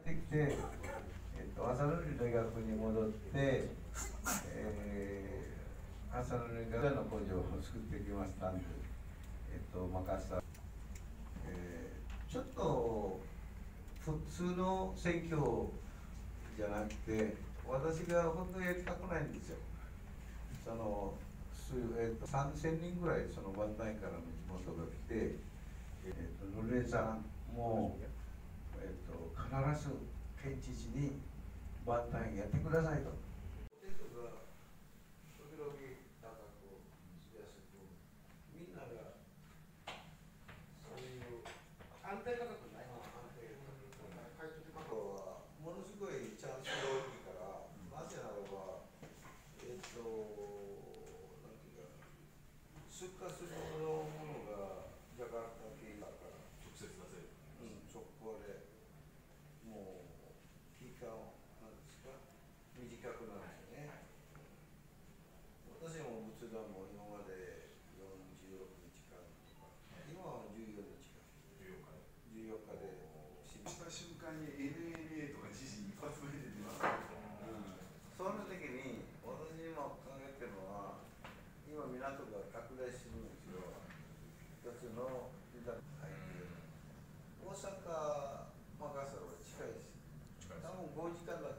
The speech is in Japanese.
ってきて、朝の大学に戻って、朝の大学の工場を作ってきましたんで、任せた。ちょっと普通の選挙じゃなくて、私が本当にやりたくないんですよ。3000人ぐらいその万代からの地元が来て、野連さんも、必ず県知事に万代やってくださいと。ポテトが時々高くしやすく、みんながそういう安定価格ないの安定買い取り価格はものすごいチャンスが大きいから、なぜならば、なんていうか、出荷するものがジャカルタ系だから、直接出せる。直行で、もう期間なんですか、短くなるんですよね。私も仏壇も今まで46日間とか、今は14日間。14日で。した瞬間に NNA とか知事一発目で出ます。その時に私今考えてるのは、今港が拡大してるんですよ。一つの大阪、マカサルは近いです。多分5時間だ